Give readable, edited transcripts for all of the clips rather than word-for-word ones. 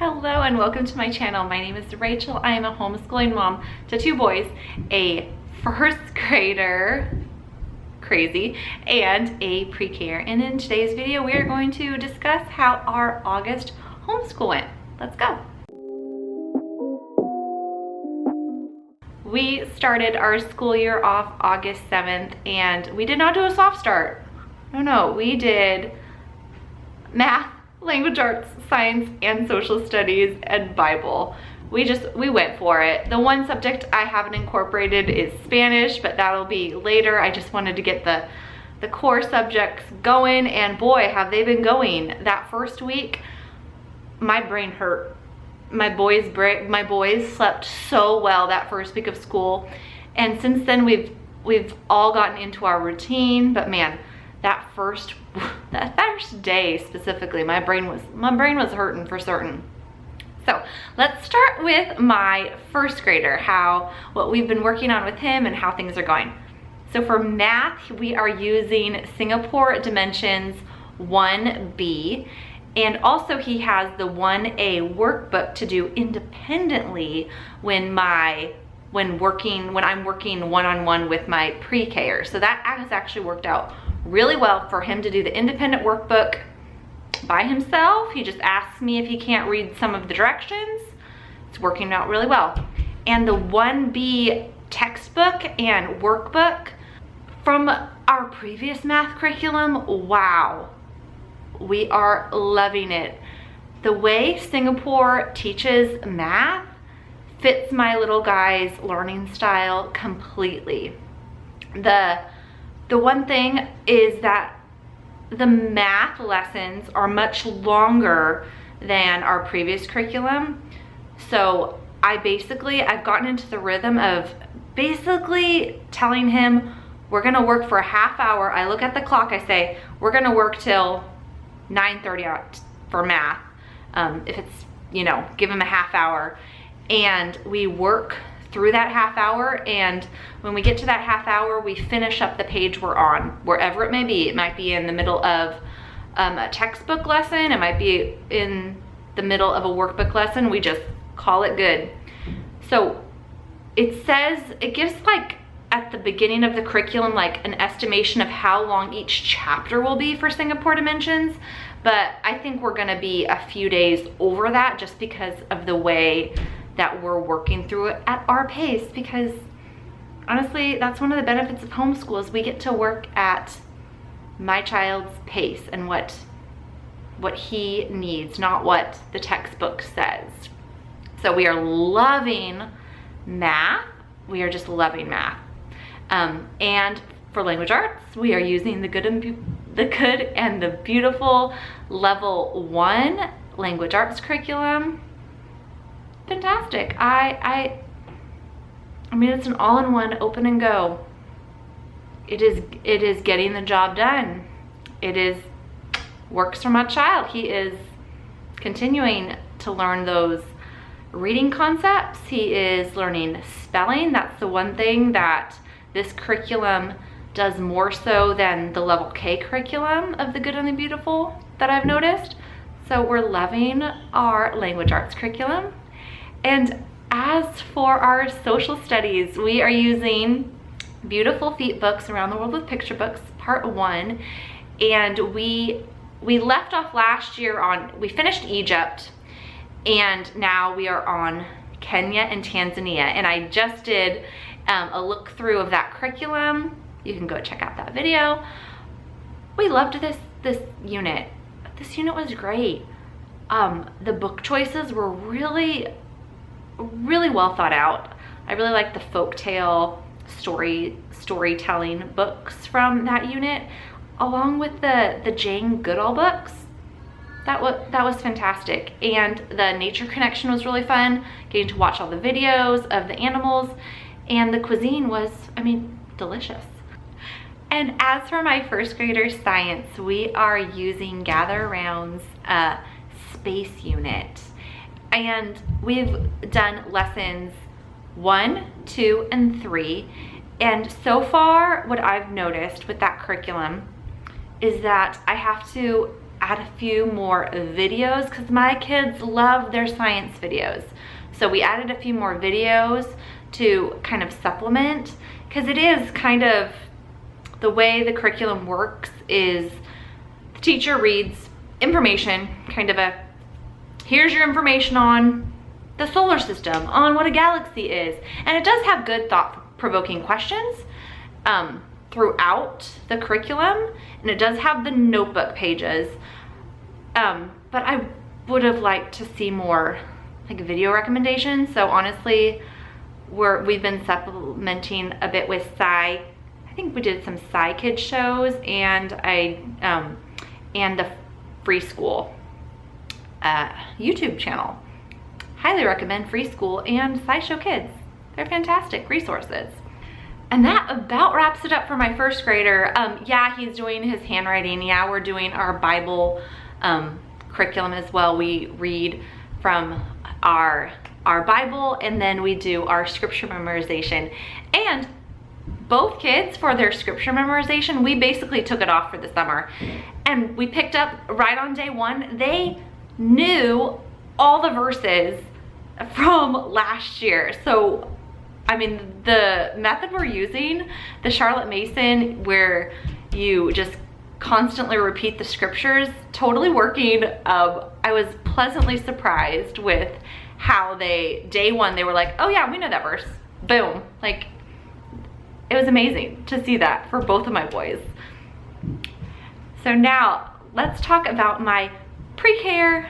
Hello and welcome to my channel. My name is Rachel. I am a homeschooling mom to two boys, a first grader, crazy, and a pre-K. And in today's video, we are going to discuss how our August homeschool went. Let's go. We started our school year off August 7th, and we did not do a soft start. No, we did math, language arts, science, and social studies, and Bible. We went for it. The one subject I haven't incorporated is Spanish, but that'll be later. I just wanted to get the core subjects going, and boy, have they been going. That first week, my brain hurt. My boys slept so well that first week of school, and since then we've all gotten into our routine, but man, that first day specifically, my brain was hurting for certain. So let's start with my first grader, what we've been working on with him and how things are going. So for math, we are using Singapore Dimensions 1B, and also he has the 1A workbook to do independently when I'm working one-on-one with my pre-K'er. So that has actually worked out really well for him to do the independent workbook by himself. He just asks me if he can't read some of the directions. It's working out really well. And the 1B textbook and workbook from our previous math curriculum, wow, we are loving it. The way Singapore teaches math fits my little guy's learning style completely. The one thing is that the math lessons are much longer than our previous curriculum. So I've gotten into the rhythm of basically telling him we're gonna work for a half hour. I look at the clock, I say, we're gonna work till 9:30 for math. If it's, give him a half hour. And we work through that half hour, and when we get to that half hour, we finish up the page we're on, wherever it may be. It might be in the middle of a textbook lesson, it might be in the middle of a workbook lesson. We just call it good. So it gives like at the beginning of the curriculum like an estimation of how long each chapter will be for Singapore Dimensions, but I think we're gonna be a few days over that just because of the way that we're working through it at our pace, because honestly, that's one of the benefits of homeschool is we get to work at my child's pace and what he needs, not what the textbook says. So we are loving math. We are just loving math. And for language arts, we are using the good and the beautiful level 1 language arts curriculum. Fantastic. I mean, it's an all-in-one open and go. It is getting the job done. Works for my child. He is continuing to learn those reading concepts. He is learning spelling. That's the one thing that this curriculum does more so than the level K curriculum of the good and the beautiful that I've noticed. So we're loving our language arts curriculum. And as for our social studies, we are using Beautiful Feet Books Around the World with Picture Books, Part 1. And we left off last year we finished Egypt, and now we are on Kenya and Tanzania. And I just did a look through of that curriculum. You can go check out that video. We loved this unit. This unit was great. The book choices were really well thought out. I really like the folktale storytelling books from that unit, along with the Jane Goodall books. That was fantastic. And the nature connection was really fun, getting to watch all the videos of the animals, and the cuisine was, delicious. And as for my first grader science, we are using Gather Around's space unit. And we've done lessons 1, 2, and 3. And so far, what I've noticed with that curriculum is that I have to add a few more videos because my kids love their science videos. So we added a few more videos to kind of supplement, because it is kind of the way the curriculum works is the teacher reads information, kind of a, here's your information on the solar system, on what a galaxy is. And it does have good thought-provoking questions throughout the curriculum, and it does have the notebook pages. But I would have liked to see more like video recommendations. So honestly, we've been supplementing a bit with I think we did some Kids shows, and and the Free School YouTube channel. Highly recommend Free School and SciShow Kids. They're fantastic resources. And that about wraps it up for my first grader. Yeah, he's doing his handwriting. Yeah, we're doing our Bible curriculum as well. We read from our Bible, and then we do our scripture memorization. And both kids, for their scripture memorization, we basically took it off for the summer. And we picked up right on day one. They knew all the verses from last year. So, I mean, the method we're using, the Charlotte Mason, where you just constantly repeat the scriptures, totally working. I was pleasantly surprised with how day one, they were like, oh yeah, we know that verse. Boom. Like, it was amazing to see that for both of my boys. So now let's talk about my pre-K,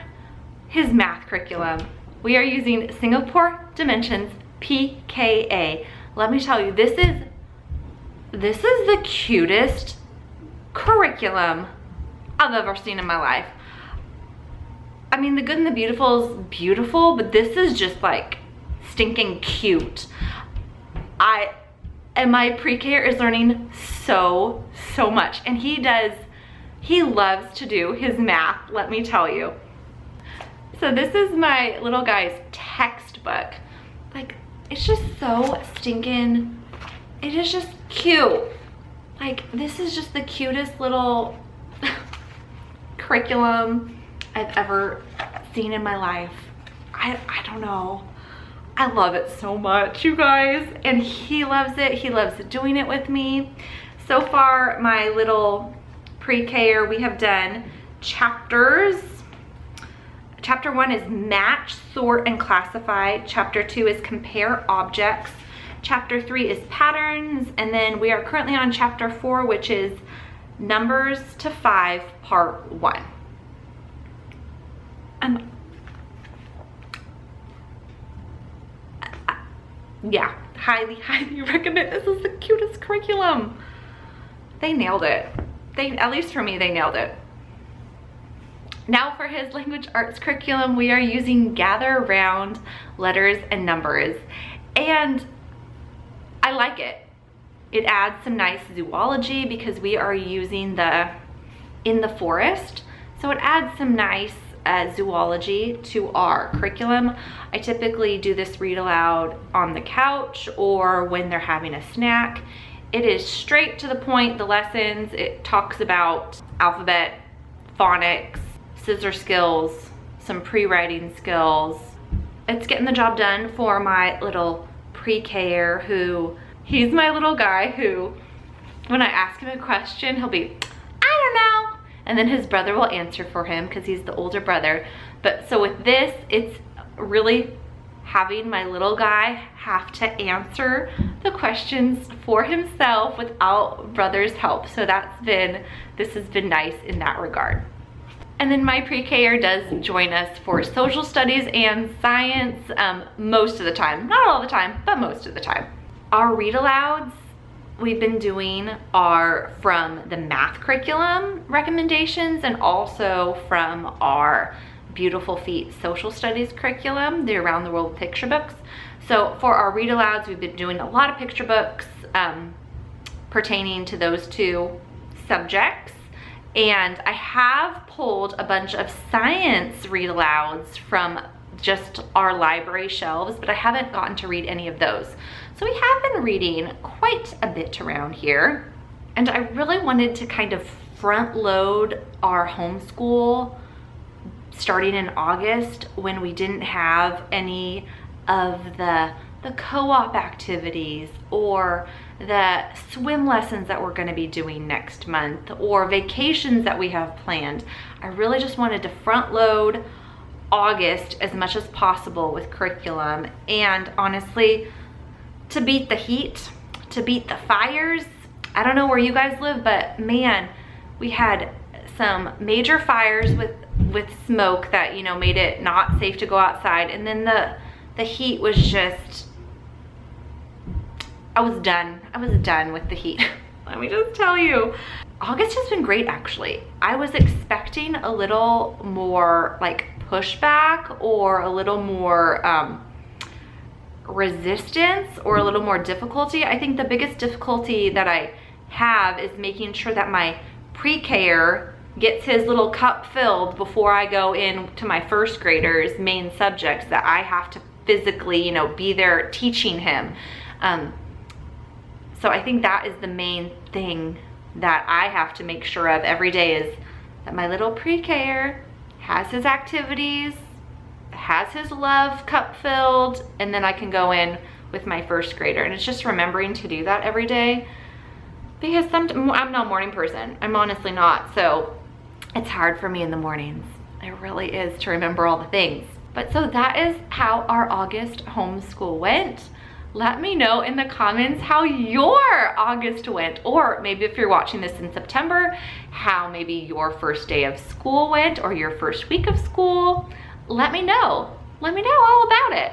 his math curriculum. We are using Singapore Dimensions PKA. Let me tell you, this is the cutest curriculum I've ever seen in my life. I mean, The Good and the Beautiful is beautiful, but this is just like stinking cute. And my pre-K is learning so much, and he loves to do his math, let me tell you. So this is my little guy's textbook. Like, it's just so stinking, it is just cute. Like, this is just the cutest little curriculum I've ever seen in my life. I don't know. I love it so much, you guys. And he loves it. He loves doing it with me. So far, my little pre-K, we have done chapters. Chapter 1 is match, sort, and classify. Chapter 2 is compare objects. Chapter 3 is patterns. And then we are currently on chapter 4, which is numbers to 5, part 1. Yeah, highly recommend. This is the cutest curriculum. They nailed it. At least for me, they nailed it. Now for his language arts curriculum, we are using Gather Around Letters and Numbers. And I like it. It adds some nice zoology because we are using in the forest. So it adds some nice zoology to our curriculum. I typically do this read aloud on the couch or when they're having a snack. It is straight to the point, the lessons. It talks about alphabet, phonics, scissor skills, some pre-writing skills. It's getting the job done for my little pre-K-er he's my little guy who, when I ask him a question, he'll be, I don't know. And then his brother will answer for him because he's the older brother. But so with this, it's really having my little guy have to answer the questions for himself without brother's help. So this has been nice in that regard. And then my pre-K does join us for social studies and science most of the time. Not all the time, but most of the time. Our read alouds we've been doing are from the math curriculum recommendations and also from our Beautiful Feet social studies curriculum, the Around the World picture books. So for our read alouds, we've been doing a lot of picture books pertaining to those two subjects. And I have pulled a bunch of science read alouds from just our library shelves, but I haven't gotten to read any of those. So we have been reading quite a bit around here. And I really wanted to kind of front load our homeschool starting in August when we didn't have any of the co-op activities or the swim lessons that we're going to be doing next month or vacations that we have planned. I really just wanted to front load August as much as possible with curriculum, and honestly, to beat the heat, to beat the fires. I don't know where you guys live, but man, we had some major fires with smoke that, you know, made it not safe to go outside. And then the heat was just, I was done with the heat. Let me just tell you. August has been great, actually. I was expecting a little more like pushback or a little more resistance or a little more difficulty. I think the biggest difficulty that I have is making sure that my pre-Ker gets his little cup filled before I go into my first graders' main subjects that I have to physically, you know, be there teaching him. So I think that is the main thing that I have to make sure of every day, is that my little pre-Ker has his activities, has his love cup filled, and then I can go in with my first grader. And it's just remembering to do that every day, because I'm not a morning person. I'm honestly not. So it's hard for me in the mornings. It really is, to remember all the things. But so that is how our August homeschool went. Let me know in the comments how your August went, or maybe if you're watching this in September, how maybe your first day of school went or your first week of school. Let me know. Let me know all about it.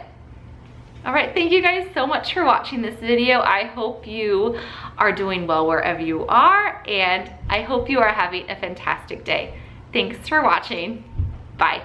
All right, thank you guys so much for watching this video. I hope you are doing well wherever you are, and I hope you are having a fantastic day. Thanks for watching. Bye.